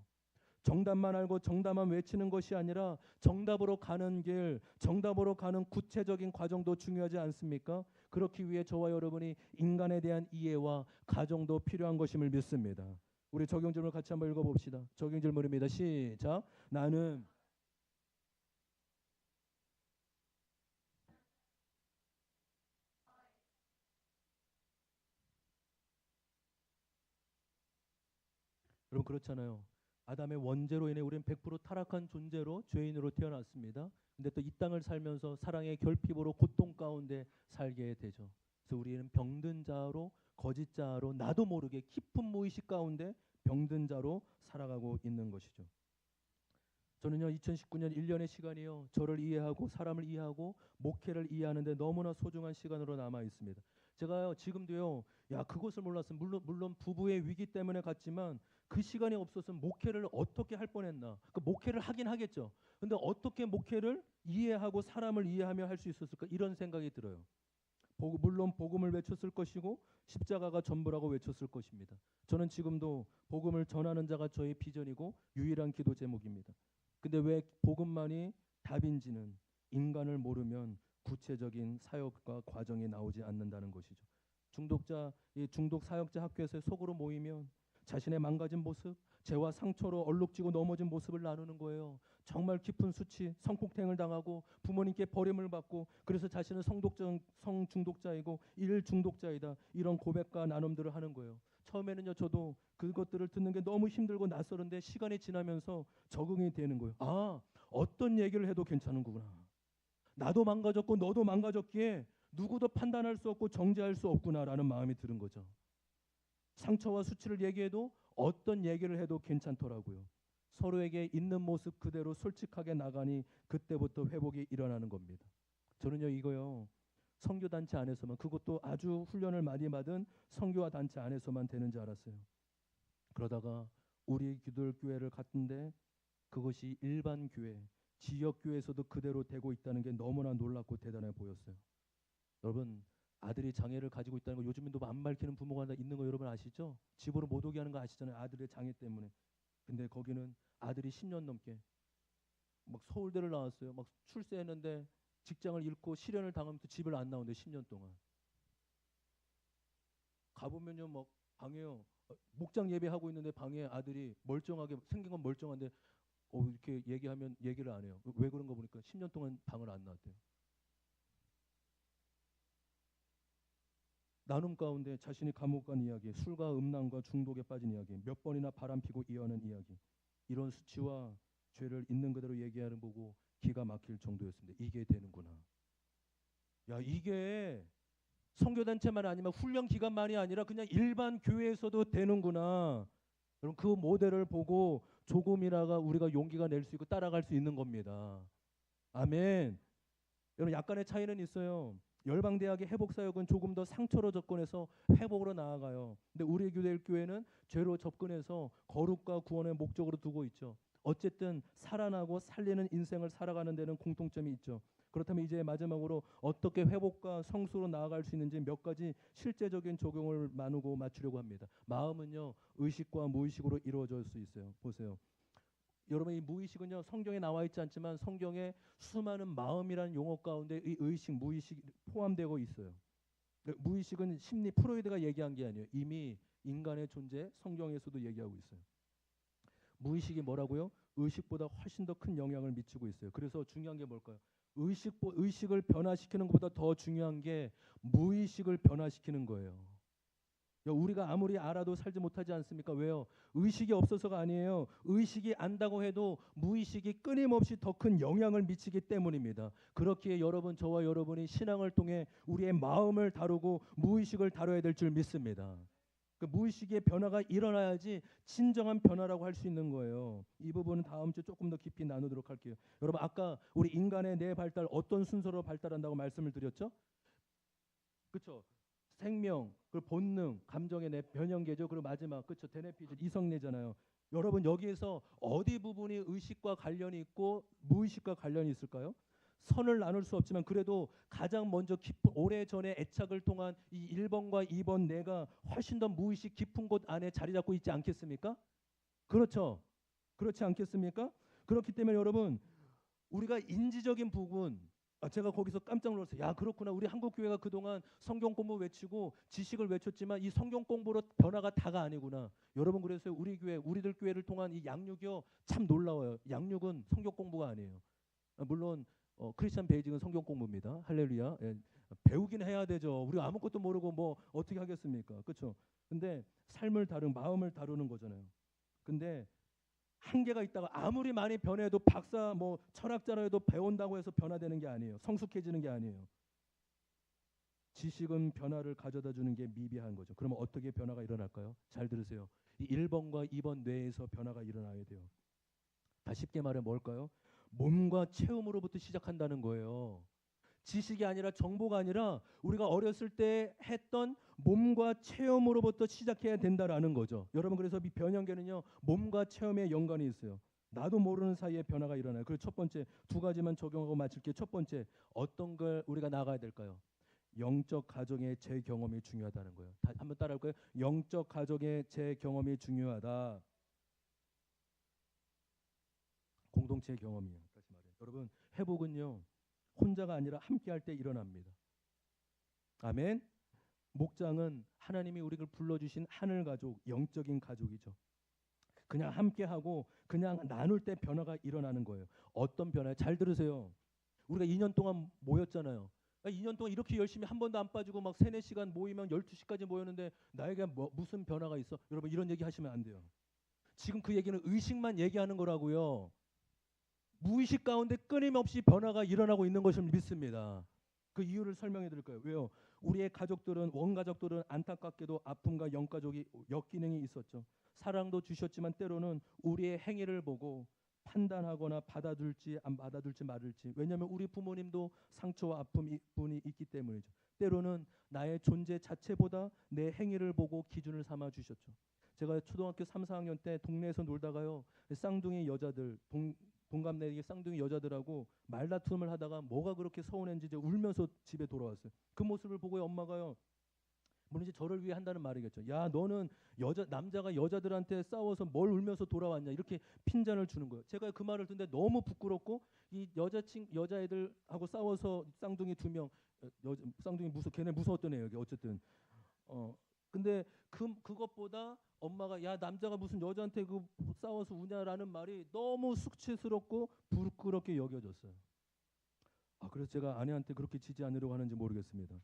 정답만 알고 정답만 외치는 것이 아니라 정답으로 가는 길, 정답으로 가는 구체적인 과정도 중요하지 않습니까? 그렇기 위해 저와 여러분이 인간에 대한 이해와 가정도 필요한 것임을 믿습니다. 우리 적용 질문 같이 한번 읽어봅시다. 적용 질문입니다. 시작. 나는 여러분 그렇잖아요. 아담의 원죄로 인해 우리는 100% 타락한 존재로 죄인으로 태어났습니다. 근데 또 이 땅을 살면서 사랑의 결핍으로 고통 가운데 살게 되죠. 그래서 우리는 병든 자로, 거짓 자로, 나도 모르게 깊은 무의식 가운데 병든 자로 살아가고 있는 것이죠. 저는요 2019년 1년의 시간이요, 저를 이해하고 사람을 이해하고 목회를 이해하는데 너무나 소중한 시간으로 남아 있습니다. 제가요 지금도요, 야 그것을 몰랐으면, 물론 부부의 위기 때문에 갔지만 그 시간이 없었으면 목회를 어떻게 할 뻔했나. 그 목회를 하긴 하겠죠. 근데 어떻게 목회를 이해하고 사람을 이해하며 할 수 있었을까, 이런 생각이 들어요. 물론 복음을 외쳤을 것이고 십자가가 전부라고 외쳤을 것입니다. 저는 지금도 복음을 전하는 자가 저의 비전이고 유일한 기도 제목입니다. 근데 왜 복음만이 답인지는 인간을 모르면 구체적인 사역과 과정이 나오지 않는다는 것이죠. 이 중독 사역자 학교에서 속으로 모이면 자신의 망가진 모습, 죄와 상처로 얼룩지고 넘어진 모습을 나누는 거예요. 정말 깊은 수치, 성폭행을 당하고 부모님께 버림을 받고, 그래서 자신은 성중독자이고 일중독자이다, 이런 고백과 나눔들을 하는 거예요. 처음에는요 저도 그것들을 듣는 게 너무 힘들고 낯설은데 시간이 지나면서 적응이 되는 거예요. 아, 어떤 얘기를 해도 괜찮은구나. 나도 망가졌고 너도 망가졌기에 누구도 판단할 수 없고 정죄할 수 없구나라는 마음이 드는 거죠. 상처와 수치를 얘기해도 어떤 얘기를 해도 괜찮더라고요. 서로에게 있는 모습 그대로 솔직하게 나가니 그때부터 회복이 일어나는 겁니다. 저는요 이거요 선교단체 안에서만, 그것도 아주 훈련을 많이 받은 선교와 단체 안에서만 되는 줄 알았어요. 그러다가 우리 기독교회를 갔는데 그것이 일반 교회, 지역교회에서도 그대로 되고 있다는 게 너무나 놀랍고 대단해 보였어요. 여러분, 아들이 장애를 가지고 있다는 거 요즘에도 안 밝히는 부모가 있는 거 여러분 아시죠? 집으로 못 오게 하는 거 아시잖아요. 아들의 장애 때문에. 근데 거기는 아들이 10년 넘게 막 서울대를 나왔어요. 막 출세했는데 직장을 잃고 실연을 당하면서 집을 안 나오는데 10년 동안. 가보면요, 막 방에요. 목장 예배하고 있는데 방에 아들이 멀쩡하게 생긴 건 멀쩡한데 이렇게 얘기하면 얘기를 안 해요. 왜 그런 거 보니까 10년 동안 방을 안 나왔대요. 나눔 가운데 자신이 감옥 간 이야기, 술과 음란과 중독에 빠진 이야기, 몇 번이나 바람피고 이어낸 이야기, 이런 수치와 죄를 있는 그대로 얘기하는 보고 기가 막힐 정도였습니다. 이게 되는구나. 야, 이게 선교단체만 아니면 훈련 기간만이 아니라 그냥 일반 교회에서도 되는구나. 여러분, 그 모델을 보고 조금이나가 우리가 용기가 낼 수 있고 따라갈 수 있는 겁니다. 아멘. 여러분, 약간의 차이는 있어요. 열방대학의 회복사역은 조금 더 상처로 접근해서 회복으로 나아가요. 근데 우리 교회는 죄로 접근해서 거룩과 구원의 목적으로 두고 있죠. 어쨌든 살아나고 살리는 인생을 살아가는 데는 공통점이 있죠. 그렇다면 이제 마지막으로 어떻게 회복과 성수로 나아갈 수 있는지 몇 가지 실제적인 적용을 나누고 맞추려고 합니다. 마음은요, 의식과 무의식으로 이루어질 수 있어요. 보세요. 여러분, 이 무의식은요, 성경에 나와 있지 않지만 성경에 수많은 마음이라는 용어 가운데 이 의식, 무의식이 포함되고 있어요. 무의식은 심리 프로이드가 얘기한 게 아니에요. 이미 인간의 존재 성경에서도 얘기하고 있어요. 무의식이 뭐라고요? 의식보다 훨씬 더 큰 영향을 미치고 있어요. 그래서 중요한 게 뭘까요? 의식을 변화시키는 것보다 더 중요한 게 무의식을 변화시키는 거예요. 우리가 아무리 알아도 살지 못하지 않습니까? 왜요? 의식이 없어서가 아니에요. 의식이 안다고 해도 무의식이 끊임없이 더 큰 영향을 미치기 때문입니다. 그렇기에 여러분, 저와 여러분이 신앙을 통해 우리의 마음을 다루고 무의식을 다뤄야 될 줄 믿습니다. 그 무의식의 변화가 일어나야지 진정한 변화라고 할 수 있는 거예요. 이 부분은 다음 주 조금 더 깊이 나누도록 할게요. 여러분, 아까 우리 인간의 뇌 발달 어떤 순서로 발달한다고 말씀을 드렸죠? 그렇죠? 생명, 그 본능, 감정의 내 변형계죠. 그리고 마지막, 그렇죠? 대뇌피질, 이성뇌잖아요. 여러분, 여기에서 어디 부분이 의식과 관련이 있고 무의식과 관련이 있을까요? 선을 나눌 수 없지만 그래도 가장 먼저 깊은 오래전에 애착을 통한 이 1번과 2번 뇌가 훨씬 더 무의식 깊은 곳 안에 자리 잡고 있지 않겠습니까? 그렇죠. 그렇지 않겠습니까? 그렇기 때문에 여러분, 우리가 인지적인 부분, 제가 거기서 깜짝 놀랐어요. 야, 그렇구나. 우리 한국 교회가 그동안 성경 공부 외치고 지식을 외쳤지만 이 성경 공부로 변화가 다가 아니구나. 여러분, 그래서 우리 교회, 우리들 교회를 통한 이 양육이요, 참 놀라워요. 양육은 성경 공부가 아니에요. 물론 크리스천 베이직은 성경 공부입니다. 할렐루야. 예, 배우긴 해야 되죠. 우리가 아무것도 모르고 뭐 어떻게 하겠습니까? 그렇죠? 근데 삶을 다루는, 마음을 다루는 거잖아요. 근데 한계가 있다가 아무리 많이 변해도 박사 뭐 철학자라 해도 배운다고 해서 변화되는 게 아니에요. 성숙해지는 게 아니에요. 지식은 변화를 가져다 주는 게 미비한 거죠. 그러면 어떻게 변화가 일어날까요? 잘 들으세요. 이 1번과 2번 뇌에서 변화가 일어나야 돼요. 다 쉽게 말해 뭘까요? 몸과 체험으로부터 시작한다는 거예요. 지식이 아니라 정보가 아니라 우리가 어렸을 때 했던 몸과 체험으로부터 시작해야 된다라는 거죠. 여러분, 그래서 이 변형계는요, 몸과 체험에 연관이 있어요. 나도 모르는 사이에 변화가 일어나요. 그리고 첫 번째, 두 가지만 적용하고 마칠게요. 첫 번째, 어떤 걸 우리가 나가야 될까요? 영적 가정의 제 경험이 중요하다는 거예요. 한번 따라할 거예요. 영적 가정의 제 경험이 중요하다. 공동체 경험이에요. 다시 말해요. 여러분, 회복은요, 혼자가 아니라 함께할 때 일어납니다. 아멘. 목장은 하나님이 우리를 불러주신 하늘 가족, 영적인 가족이죠. 그냥 함께하고 그냥 나눌 때 변화가 일어나는 거예요. 어떤 변화요? 잘 들으세요. 우리가 2년 동안 모였잖아요. 2년 동안 이렇게 열심히 한 번도 안 빠지고 막 3, 4시간 모이면 12시까지 모였는데 나에게 무슨 변화가 있어? 여러분, 이런 얘기 하시면 안 돼요. 지금 그 얘기는 의식만 얘기하는 거라고요. 무의식 가운데 끊임없이 변화가 일어나고 있는 것을 믿습니다. 그 이유를 설명해 드릴까요? 왜요? 우리의 가족들은, 원가족들은 안타깝게도 아픔과 영가족이 역기능이 있었죠. 사랑도 주셨지만 때로는 우리의 행위를 보고 판단하거나 받아들지 안 받아들지 말을지. 왜냐하면 우리 부모님도 상처와 아픔이 있기 때문이죠. 때로는 나의 존재 자체보다 내 행위를 보고 기준을 삼아 주셨죠. 제가 초등학교 3, 4학년 때 동네에서 놀다가요, 쌍둥이 여자들 동갑내기 쌍둥이 여자들하고 말다툼을 하다가 뭐가 그렇게 서운했는지 이제 울면서 집에 돌아왔어요. 그 모습을 보고 엄마가요, 물론 이제 저를 위해 한다는 말이겠죠. 야, 너는 남자가 여자들한테 싸워서 뭘 울면서 돌아왔냐, 이렇게 핀잔을 주는 거예요. 제가 그 말을 듣는데 너무 부끄럽고, 이 여자애들하고 싸워서 쌍둥이 2명, 쌍둥이 걔네 무서웠던 애예요. 어쨌든 근데 그것보다 엄마가 야, 남자가 무슨 여자한테 싸워서 우냐라는 말이 너무 수치스럽고 부끄럽게 여겨졌어요. 그래서 제가 아내한테 그렇게 치지 않으려고 하는지 모르겠습니다.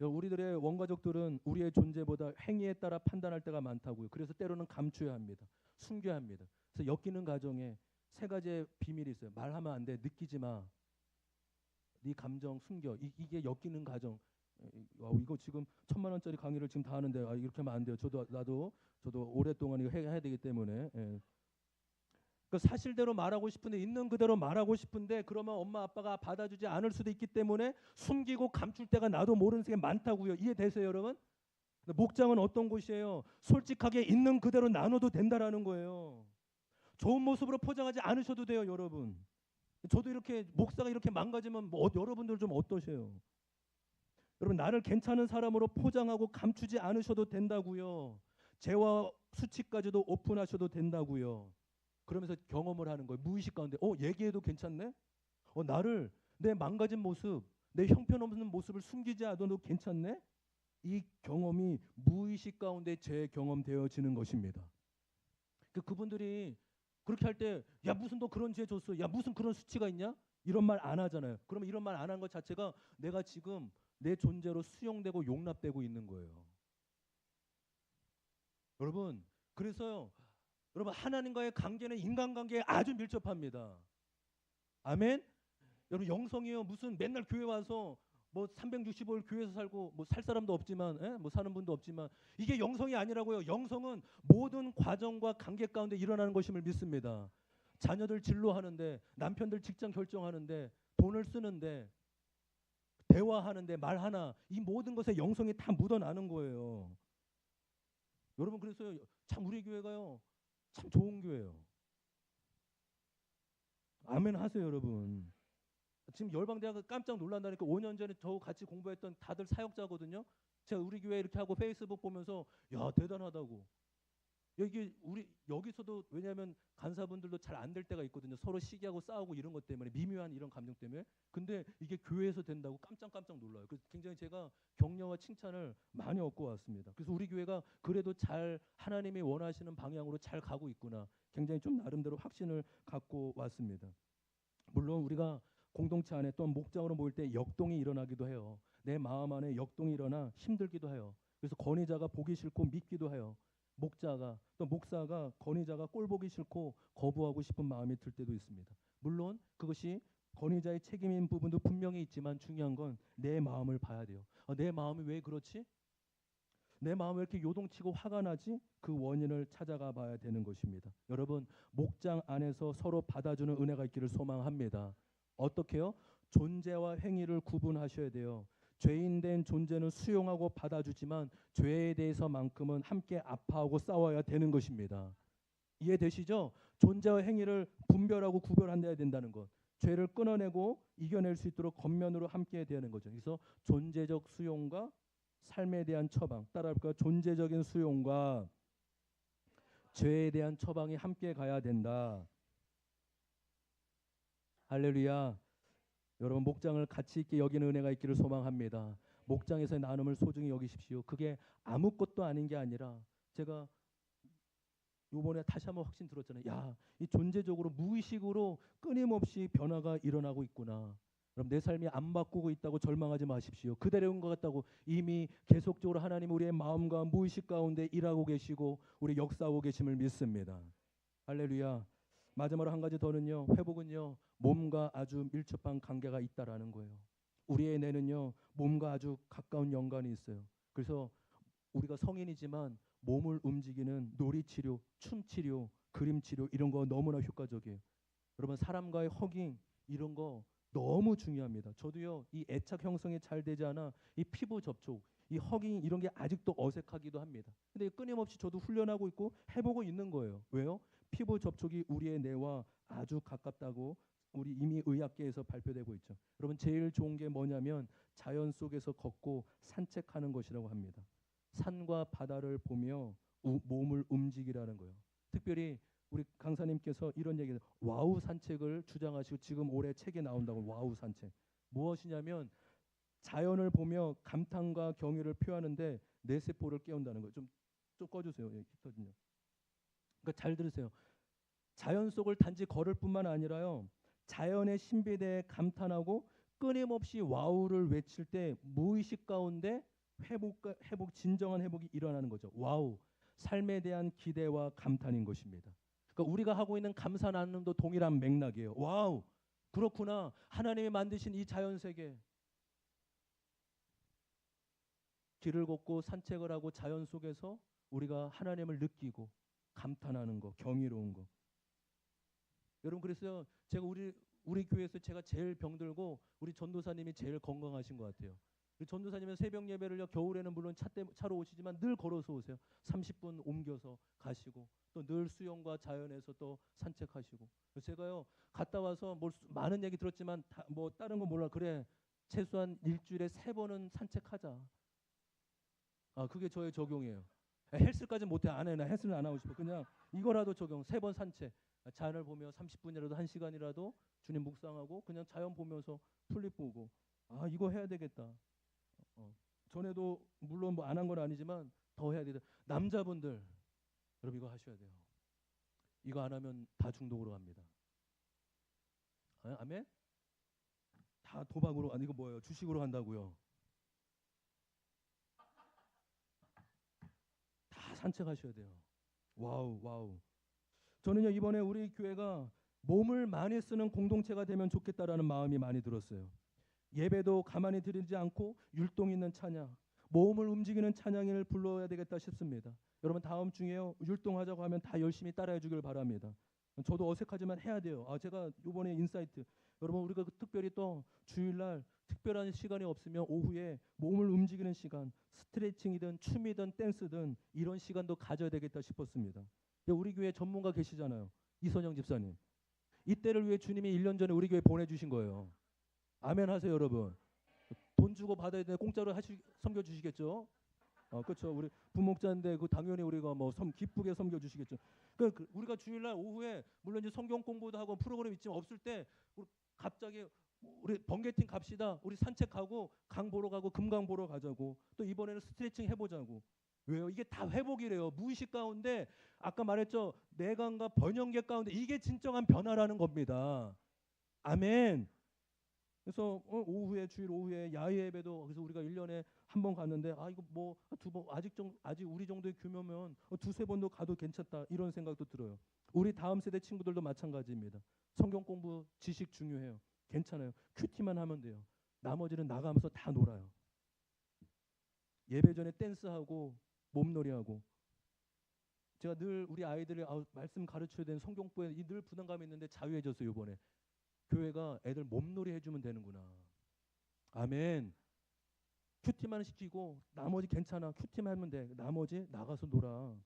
우리들의 원가족들은 우리의 존재보다 행위에 따라 판단할 때가 많다고요. 그래서 때로는 감추어야 합니다. 숨겨야 합니다. 그래서 엮이는 가정에 3가지의 비밀이 있어요. 말하면 안 돼. 느끼지 마. 네 감정 숨겨. 이게 엮이는 가정. 이거 지금 1,000만 원짜리 강의를 지금 다 하는데 이렇게 하면 안 돼요. 저도 오랫동안 이거 해야 되기 때문에. 그 사실대로 말하고 싶은데, 있는 그대로 말하고 싶은데, 그러면 엄마 아빠가 받아주지 않을 수도 있기 때문에 숨기고 감출 때가 나도 모르는 게 많다고요. 이해되세요, 여러분? 목장은 어떤 곳이에요? 솔직하게 있는 그대로 나눠도 된다라는 거예요. 좋은 모습으로 포장하지 않으셔도 돼요, 여러분. 저도 이렇게 목사가 이렇게 망가지면 여러분들 좀 어떠세요? 여러분, 나를 괜찮은 사람으로 포장하고 감추지 않으셔도 된다고요. 죄와 수치까지도 오픈하셔도 된다고요. 그러면서 경험을 하는 거예요. 무의식 가운데 얘기해도 괜찮네? 나를, 내 망가진 모습, 내 형편없는 모습을 숨기지 않아도 괜찮네? 이 경험이 무의식 가운데 재경험되어지는 것입니다. 그분들이 그렇게 할 때 야, 무슨 너 그런 죄 줬어? 야, 무슨 그런 수치가 있냐? 이런 말 안 하잖아요. 그러면 이런 말 안 한 것 자체가 내가 지금 내 존재로 수용되고 용납되고 있는 거예요. 여러분, 그래서요, 여러분, 하나님과의 관계는 인간관계에 아주 밀접합니다. 아멘? 여러분, 영성이요, 무슨 맨날 교회 와서 뭐 365일 교회에서 살고 뭐 살 사람도 없지만, 뭐 사는 분도 없지만, 이게 영성이 아니라고요. 영성은 모든 과정과 관계 가운데 일어나는 것임을 믿습니다. 자녀들 진로하는데, 남편들 직장 결정하는데, 돈을 쓰는데, 대화하는데, 말 하나, 이 모든 것에 영성이 다 묻어나는 거예요. 여러분, 그래서 참 우리 교회가요, 참 좋은 교회예요. 아멘 하세요, 여러분. 지금 열방대학을 깜짝 놀란다니까. 5년 전에 저 같이 공부했던 다들 사역자거든요. 제가 우리 교회 이렇게 하고 페이스북 보면서 야, 대단하다고. 이게 우리 여기서도, 왜냐하면 간사분들도 잘 안 될 때가 있거든요. 서로 시기하고 싸우고 이런 것 때문에, 미묘한 이런 감정 때문에. 근데 이게 교회에서 된다고 깜짝 놀라요. 그래서 굉장히 제가 격려와 칭찬을 많이 얻고 왔습니다. 그래서 우리 교회가 그래도 잘 하나님이 원하시는 방향으로 잘 가고 있구나, 굉장히 좀 나름대로 확신을 갖고 왔습니다. 물론 우리가 공동체 안에 또는 목장으로 모일 때 역동이 일어나기도 해요. 내 마음 안에 역동이 일어나 힘들기도 해요. 그래서 권위자가 보기 싫고 믿기도 해요. 목사가 권위자가 꼴 보기 싫고 거부하고 싶은 마음이 들 때도 있습니다. 물론 그것이 권위자의 책임인 부분도 분명히 있지만, 중요한 건 내 마음을 봐야 돼요. 내 마음이 왜 그렇지? 내 마음이 왜 이렇게 요동치고 화가 나지? 그 원인을 찾아가 봐야 되는 것입니다. 여러분, 목장 안에서 서로 받아주는 은혜가 있기를 소망합니다. 어떻게요? 존재와 행위를 구분하셔야 돼요. 죄인된 존재는 수용하고 받아주지만 죄에 대해서만큼은 함께 아파하고 싸워야 되는 것입니다. 이해되시죠? 존재와 행위를 분별하고 구별해야 된다는 것. 죄를 끊어내고 이겨낼 수 있도록 겉면으로 함께 해야 되는 거죠. 그래서 존재적 수용과 삶에 대한 처방, 따라할까요? 존재적인 수용과 죄에 대한 처방이 함께 가야 된다. 할렐루야. 여러분, 목장을 가치 있게 여기는 은혜가 있기를 소망합니다. 목장에서의 나눔을 소중히 여기십시오. 그게 아무것도 아닌 게 아니라, 제가 요번에 다시 한번 확신 들었잖아요. 야, 이 존재적으로 무의식으로 끊임없이 변화가 일어나고 있구나. 그럼 내 삶이 안 바꾸고 있다고 절망하지 마십시오. 그대로인 것 같다고, 이미 계속적으로 하나님 우리의 마음과 무의식 가운데 일하고 계시고 우리 역사하고 계심을 믿습니다. 할렐루야. 마지막으로 한 가지 더는요, 회복은요, 몸과 아주 밀접한 관계가 있다라는 거예요. 우리의 뇌는요, 몸과 아주 가까운 연관이 있어요. 그래서 우리가 성인이지만 몸을 움직이는 놀이치료, 춤치료, 그림치료, 이런 거 너무나 효과적이에요. 여러분, 사람과의 허깅 이런 거 너무 중요합니다. 저도요, 이 애착 형성이 잘 되지 않아 이 피부 접촉, 이 허깅 이런 게 아직도 어색하기도 합니다. 근데 끊임없이 저도 훈련하고 있고 해보고 있는 거예요. 왜요? 피부 접촉이 우리의 뇌와 아주 가깝다고 우리 이미 의학계에서 발표되고 있죠. 여러분 제일 좋은 게 뭐냐면 자연 속에서 걷고 산책하는 것이라고 합니다. 산과 바다를 보며 몸을 움직이라는 거예요. 특별히 우리 강사님께서 이런 얘기를 와우 산책을 주장하시고 지금 올해 책에 나온다고 와우 산책. 무엇이냐면 자연을 보며 감탄과 경의를 표하는데 뇌세포를 깨운다는 거예요. 좀 꺼주세요. 예, 깃터진요. 그러니까 잘 들으세요. 자연 속을 단지 걸을 뿐만 아니라요. 자연의 신비에 대해 감탄하고 끊임없이 와우를 외칠 때 무의식 가운데 회복 진정한 회복이 일어나는 거죠. 와우. 삶에 대한 기대와 감탄인 것입니다. 그러니까 우리가 하고 있는 감사 나눔도 동일한 맥락이에요. 와우. 그렇구나. 하나님이 만드신 이 자연 세계. 길을 걷고 산책을 하고 자연 속에서 우리가 하나님을 느끼고 감탄하는 거, 경이로운 거. 여러분 그래서 제가 우리 교회에서 제가 제일 병들고 우리 전도사님이 제일 건강하신 것 같아요. 우리 전도사님은 새벽 예배를요 겨울에는 물론 차로 오시지만 늘 걸어서 오세요. 30분 옮겨서 가시고 또 늘 수영과 자연에서 또 산책하시고. 제가요 갔다 와서 많은 얘기 들었지만 뭐 다른 거 몰라. 그래 최소한 일주일에 3번은 산책하자. 아 그게 저의 적용이에요. 헬스까지는 못해. 안 해. 나 헬스는 안 하고 싶어. 그냥 이거라도 적용. 3번 산책. 자연을 보며 30분이라도 1시간이라도 주님 묵상하고 그냥 자연 보면서 풀잎 보고 아 이거 해야 되겠다. 전에도 물론 뭐 안 한 건 아니지만 더 해야 되겠다. 남자분들 여러분 이거 하셔야 돼요. 이거 안 하면 다 중독으로 갑니다. 아멘? 다 도박으로 아니 이거 뭐예요? 주식으로 간다고요. 다 산책하셔야 돼요. 와우 와우. 저는요 이번에 우리 교회가 몸을 많이 쓰는 공동체가 되면 좋겠다라는 마음이 많이 들었어요. 예배도 가만히 들이지 않고 율동 있는 찬양, 몸을 움직이는 찬양을 불러야 되겠다 싶습니다. 여러분 다음 주에요 율동하자고 하면 다 열심히 따라해 주길 바랍니다. 저도 어색하지만 해야 돼요. 제가 이번에 인사이트 여러분 우리가 특별히 또 주일날 특별한 시간이 없으면 오후에 몸을 움직이는 시간, 스트레칭이든 춤이든 댄스든 이런 시간도 가져야 되겠다 싶었습니다. 우리 교회 전문가 계시잖아요. 이선영 집사님. 이때를 위해 주님이 1년 전에 우리 교회 보내주신 거예요. 아멘 하세요 여러분. 돈 주고 받아야 돼. 공짜로 섬겨주시겠죠. 그렇죠. 우리 부목자인데 당연히 우리가 뭐 기쁘게 섬겨주시겠죠. 그러니까 우리가 주일날 오후에 물론 이제 성경 공부도 하고 프로그램 있지만 없을 때 우리 갑자기 우리 번개팀 갑시다. 우리 산책하고 강 보러 가고 금강 보러 가자고. 또 이번에는 스트레칭 해보자고. 왜요? 이게 다 회복이래요. 무의식 가운데 아까 말했죠. 내관과 번영계 가운데 이게 진정한 변화라는 겁니다. 아멘. 그래서 오후에 주일 오후에 야외 예배도 그래서 우리가 1년에 한 번 갔는데 이거 뭐 2번 아직 우리 정도의 규모면 2-3번도 가도 괜찮다 이런 생각도 들어요. 우리 다음 세대 친구들도 마찬가지입니다. 성경 공부 지식 중요해요. 괜찮아요. 큐티만 하면 돼요. 나머지는 나가면서 다 놀아요. 예배 전에 댄스하고 몸놀이하고. 제가 늘 우리 아이들이 말씀 가르쳐야 되는 성경부에 늘 부담감이 있는데 자유해졌어요. 이번에 교회가 애들 몸놀이 해주면 되는구나. 아멘. 큐티만 시키고 나머지 괜찮아. 큐티만 하면 돼. 나머지 나가서 놀아.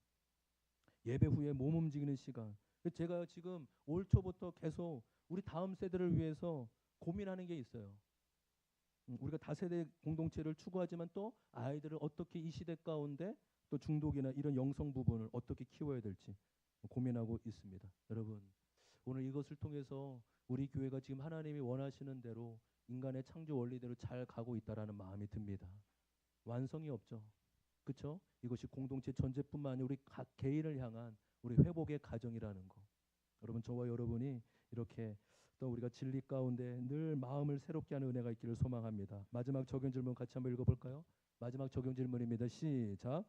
예배 후에 몸 움직이는 시간. 제가 지금 올 초부터 계속 우리 다음 세대를 위해서 고민하는 게 있어요. 우리가 다세대 공동체를 추구하지만 또 아이들을 어떻게 이 시대 가운데 또 중독이나 이런 영성 부분을 어떻게 키워야 될지 고민하고 있습니다. 여러분 오늘 이것을 통해서 우리 교회가 지금 하나님이 원하시는 대로 인간의 창조 원리대로 잘 가고 있다라는 마음이 듭니다. 완성이 없죠. 그렇죠? 이것이 공동체 전체뿐만 아니라 우리 각 개인을 향한 우리 회복의 과정이라는 거. 여러분 저와 여러분이 이렇게 또 우리가 진리 가운데 늘 마음을 새롭게 하는 은혜가 있기를 소망합니다. 마지막 적용 질문 같이 한번 읽어볼까요? 마지막 적용 질문입니다. 시작.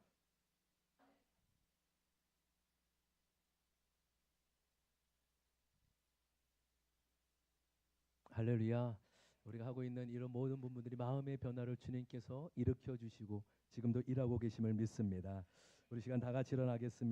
할렐루야. 우리가 하고 있는 이런 모든 부분들이 마음의 변화를 주님께서 일으켜 주시고 지금도 일하고 계심을 믿습니다. 우리 시간 다 같이 일어나겠습니다.